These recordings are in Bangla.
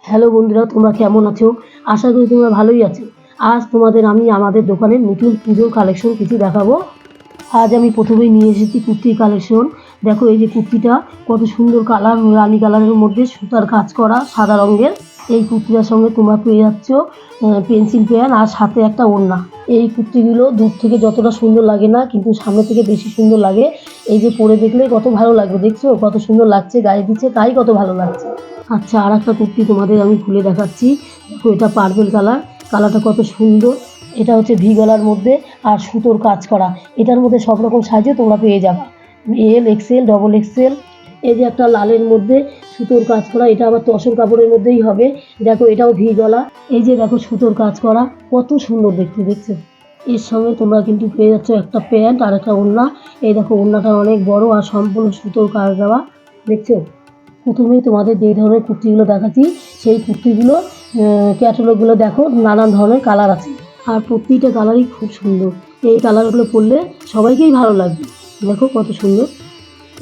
হ্যালো বন্ধুরা, তোমরা কেমন আছো? আশা করি তোমরা ভালোই আছো। আজ তোমাদের আমি আমাদের দোকানের নতুন পুজোর কালেকশন কিছু দেখাবো। আজ আমি প্রথমেই নিয়ে এসেছি কুর্তির কালেকশন। দেখো এই যে কুর্তিটা কত সুন্দর কালার, রানী কালারের মধ্যে সুতার কাজ করা সাদা রঙের। এই কুর্তিটার সঙ্গে তোমরা পেয়ে যাচ্ছ পেন্সিল প্যান্ট আর সাথে একটা ওড়না। এই কুর্তিগুলো দূর থেকে যতটা সুন্দর লাগে না, কিন্তু সামনে থেকে বেশি সুন্দর লাগে। এই যে পরে দেখলে কত ভালো লাগবে, দেখছো কত সুন্দর লাগছে, গায়ে দিচ্ছে তাই কত ভালো লাগছে। আচ্ছা, আর একটা কুর্তি তোমাদের আমি খুলে দেখাচ্ছি। দেখো এটা পার্পেল কালার, কালারটা কত সুন্দর। এটা হচ্ছে ভি গলার মধ্যে আর সুতোর কাজ করা। এটার মধ্যে সব রকম সাইজে তোমরা পেয়ে যাবে, এল, এক্সেল, ডবল এক্সেল। এই যে একটা লালের মধ্যে সুতোর কাজ করা, এটা আবার তসর কাপড়ের মধ্যেই হবে। দেখো এটাও ভি গলা। এই যে দেখো সুতোর কাজ করা কত সুন্দর দেখতে, দেখছো? এর সঙ্গে তোমরা কিন্তু পেয়ে যাচ্ছ একটা প্যান্ট আর একটা ওড়না। এই দেখো ওড়নাটা অনেক বড় আর সম্পূর্ণ সুতোর কাজ দেওয়া, দেখছো? প্রথমেই তোমাদের যেই ধরনের কুর্তিগুলো দেখাচ্ছি সেই কুর্তিগুলো ক্যাটালগুলো দেখো, নানান ধরনের কালার আছে আর প্রতিটা কালারই খুব সুন্দর। এই কালারগুলো পরলে সবাইকেই ভালো লাগবে, দেখো কত সুন্দর।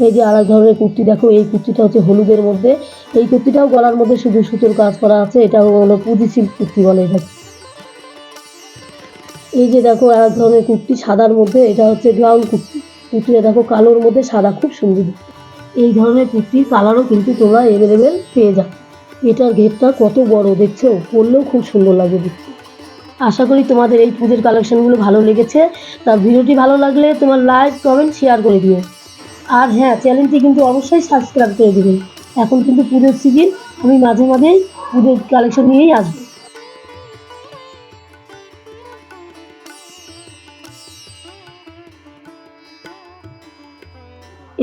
এই যে আর এক ধরনের কুর্তি দেখো, এই কুর্তিটা হচ্ছে হলুদের মধ্যে। এই কুর্তিটাও গলার মধ্যে শুধু সুতোর কাজ করা আছে, এটাও হলো পুঁজি সিল্ক কুর্তি বলে এটা। এই যে দেখো আর এক ধরনের কুর্তি সাদার মধ্যে, এটা হচ্ছে গ্রাউন্ড কুর্তি। কুর্তিটা দেখো কালোর মধ্যে সাদা, খুব সুন্দর। এই ধরনের কুর্তির কালারও কিন্তু তোমরা অ্যাভেলেবেল পেয়ে যাবে। এটার ঘেরটা কত বড়, দেখছো? পরলেও খুব সুন্দর লাগে দেখতে। আশা করি তোমাদের এই পুজোর কালেকশনগুলো ভালো লেগেছে। তা ভিডিওটি ভালো লাগলে তোমার লাইক, কমেন্ট, শেয়ার করে দিও। আর হ্যাঁ, চ্যানেলটি কিন্তু অবশ্যই সাবস্ক্রাইব করে দেবেন। এখন কিন্তু পুজোর সিজন, আমি মাঝে মাঝেই পুজোর কালেকশন নিয়েই আসবো।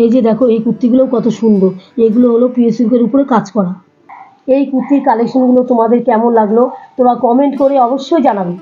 এই যে দেখো এই কুর্তিগুলোও কত সুন্দর। এগুলো হলো পিওর সিল্কের উপরে কাজ করা। এই কুর্তির কালেকশনগুলো তোমাদের কেমন লাগলো তোমরা কমেন্ট করে অবশ্যই জানাবে।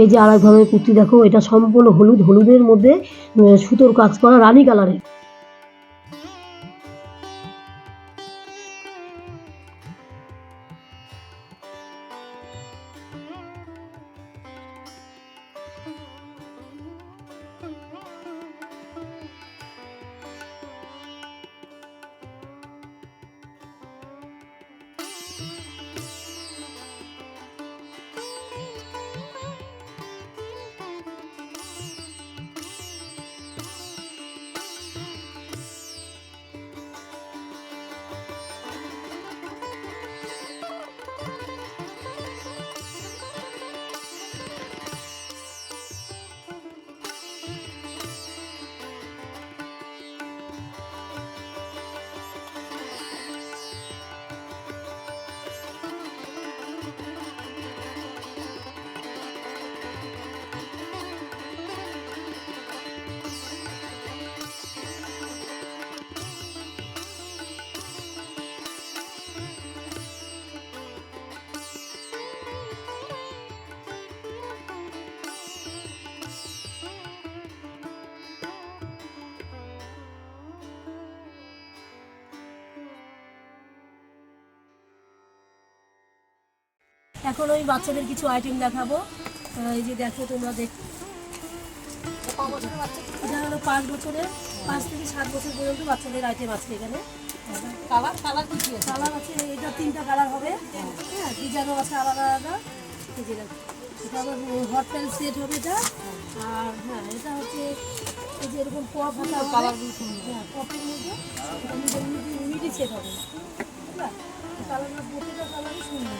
এই যে আর এক ধরনের কুর্তি দেখো, এটা সম্পূর্ণ হলুদ, হলুদের মধ্যে সুতোর কাজ করা রানী কালারের। এখন ওই বাচ্চাদের কিছু আইটেম দেখাবো। এই যে দেখো তোমরা দেখো, এটা হলো 5 বছরের, 5 থেকে 7 বছর পর্যন্ত বাচ্চাদের আইটেম আছে এখানে। কালার কালার কি আছে? কালার আছে, এটা 3টা কালার হবে। হ্যাঁ, ডিজাইনও আছে আলাদা আলাদা। এই যে দেখো, এটা আবার হট প্যান্ট সেট হবে এটা। আর হ্যাঁ, এটা হচ্ছে এই যে এরকম পপ হাতা কালার, হ্যাঁ পপের মধ্যে মিডি সেট হবে। কালারটা প্রতিটা কালারই সুন্দর।